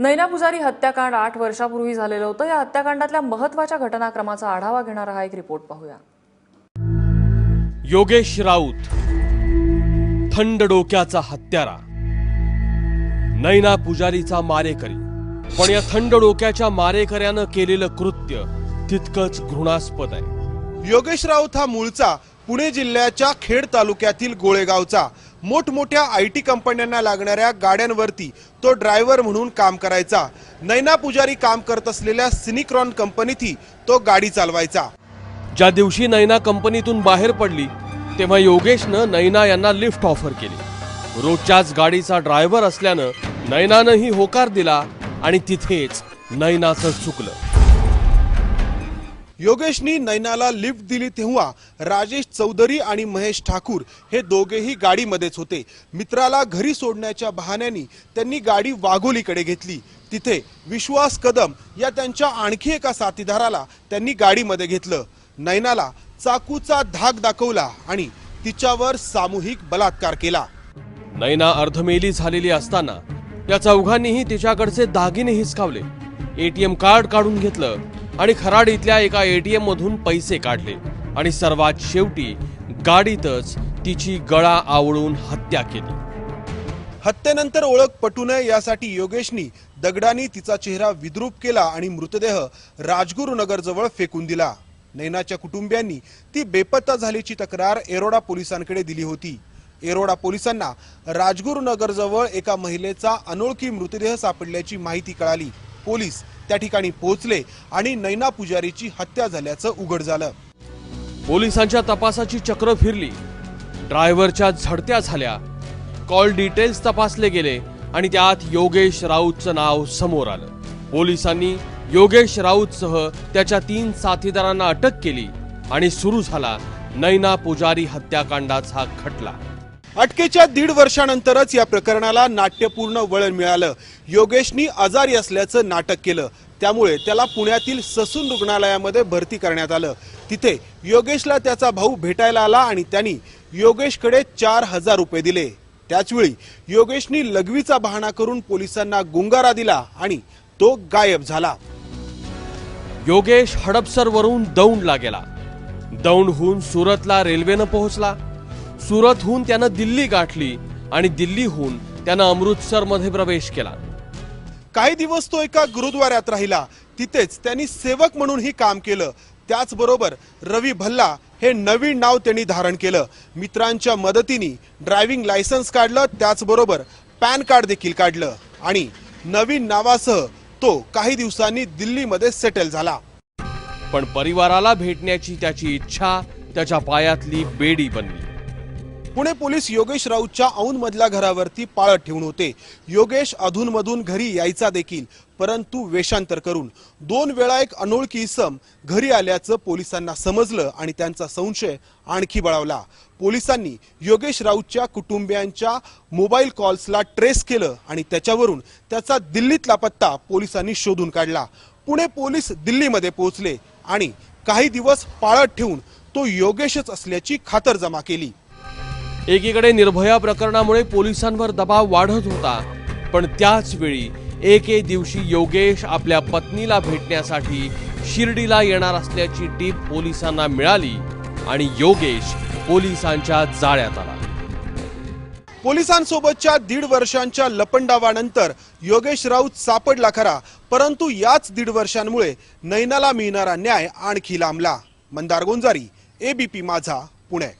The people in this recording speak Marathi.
नैना पुजारी हत्याकांड 8 वर्षापूर्वी झालेलं होतं। या हत्याकांडातल्या महत्त्वाच्या घटनाक्रमाचा आढावा घेणारा हा एक रिपोर्ट पाहूया। योगेश राऊत थंड डोक्याचा हत्यारा, नैना पुजारीचा मारेकरी। पण या थंड डोक्याच्या मारेकऱ्यानं केलेलं कृत्य तितकंच घृणास्पद आहे। योगेश राऊत हा मूळचा पुणे जिल्ह्याच्या खेड तालुक्यातील गोळेगावचा। मोठमोठ्या आयटी कंपन्यांना लागणाऱ्या गाड्यांवरती तो ड्रायव्हर म्हणून काम करायचा। नैना पुजारी काम करत असलेल्या सिनिक्रॉन कंपनीतही तो गाडी चालवायचा। ज्या दिवशी नैना कंपनीतून बाहेर पडली तेव्हा योगेशनं नैना यांना लिफ्ट ऑफर केली। रोजच्याच गाडीचा ड्रायव्हर असल्यानं नैनानंही होकार दिला आणि तिथेच नैनाचं चुकलं। योगेशनी नैनाला लिफ्ट दिली तेव्हा राजेश चौधरी आणि महेश ठाकूर हे दोघेही गाडीमध्येच होते। मित्राला घरी सोडण्याच्या बहाण्याने त्यांनी गाडी वाघोलीकडे घेतली। तिथे विश्वास कदम या त्यांच्या आणखी एका साथीदाराला त्यांनी गाडीमध्ये घेतलं। नैनाला चाकूचा धाक दाखवला आणि तिच्यावर सामूहिक बलात्कार केला। नैना अर्धमेली झालेली असताना या चौघांनीही तिच्याकडचे दागिने हिसकावले, एटीएम कार्ड काढून घेतलं आणि खराड इथल्या एका एटीएम मधून पैसे काढले आणि सर्वात शेवटी गाडीतच तिची गळा आवळून हत्या केली। हत्येनंतर ओळख पटू नये यासाठी योगेशनी दगडाने तिचा चेहरा विद्रूप केला आणि मृतदेह राजगुरुनगर जवळ फेकून दिला। नैनाच्या कुटुंबियांनी ती बेपत्ता झाल्याची तक्रार एरोडा पोलिसांकडे दिली होती। एरोडा पोलिसांना राजगुरुनगर जवळ एका महिलेचा अनोळखी मृतदेह सापडल्याची माहिती कळाली। पोलीस त्या ठिकाणी पोहोचले आणि नैना पुजारीची हत्या झाल्याचं उघड झालं। पोलिसांच्या तपासाची चक्र फिरली, ड्रायव्हरच्या झडत्या झाल्या, कॉल डिटेल्स तपासले गेले आणि त्यात योगेश राऊतचं नाव समोर आलं। पोलिसांनी योगेश राऊतसह त्याच्या 3 साथीदारांना अटक केली आणि सुरू झाला नैना पुजारी हत्याकांडाचा खटला। अटकेच्या 1.5 वर्षानंतरच या प्रकरणाला नाट्यपूर्ण वळण मिळालं। योगेशनी आजारी असल्याचं नाटक केलं, त्यामुळे त्याला पुण्यातील ससून रुग्णालयामध्ये भरती करण्यात आलं। तिथे योगेशला त्याचा भाऊ भेटायला आला आणि त्यांनी योगेशकडे 4,000 रुपये दिले। त्याचवेळी योगेशनी लघवीचा बहाणा करून पोलिसांना गुंगारा दिला आणि तो गायब झाला। योगेश हडपसरवरून दौंडला गेला, दौंडहून सुरतला रेल्वेनं पोहोचला, सुरतहून त्यानं दिल्ली गाठली आणि दिल्लीहून त्यानं अमृतसरमध्ये प्रवेश केला। काही दिवस तो एका गुरुद्वारात राहिला, तिथेच त्यांनी सेवक म्हणूनही काम केलं। त्याचबरोबर रवी भल्ला हे नवीन नाव त्यांनी धारण केलं। मित्रांच्या मदतीने ड्रायव्हिंग लायसन्स काढलं, त्याचबरोबर पॅन कार्ड देखील काढलं आणि नवीन नावासह तो काही दिवसांनी दिल्लीमध्ये सेटल झाला। पण परिवाराला भेटण्याची त्याची इच्छा त्याच्या पायातली बेडी बनली। पुणे पोलीस योगेश राऊतच्या औंधमधल्या घरावरती पाळत ठेवून होते। योगेश अधूनमधून घरी यायचा देखील, परंतु वेषांतर करून। 2 वेळा एक अनोळखी इसम घरी आल्याचं पोलिसांना समजलं आणि त्यांचा संशय आणखी बळावला। पोलिसांनी योगेश राऊतच्या कुटुंबियांच्या मोबाईल कॉल्सला ट्रेस केलं आणि त्याच्यावरून त्याचा दिल्लीतला पत्ता पोलिसांनी शोधून काढला। पुणे पोलीस दिल्लीमध्ये पोहोचले आणि काही दिवस पाळत ठेवून तो योगेशच असल्याची खातरजमा केली। एकीकडे निर्भया प्रकरणामुळे पोलिसांवर दबाव वाढत होता, पण त्याच वेळी एके दिवशी योगेश आपल्या पत्नीला भेटण्यासाठी शिर्डीला येणार असल्याची टीप पोलिसांना मिळाली आणि योगेश पोलिसांच्या जाळ्यात आला। पोलिसांसोबतच्या 1.5 वर्षांच्या लपंडावानंतर योगेश राऊत सापडला खरा, परंतु याच 1.5 वर्षांमुळे नैनाला मिळणारा न्याय आणखी लांबला। मंदार गोंजारी, ABP माझा, पुणे।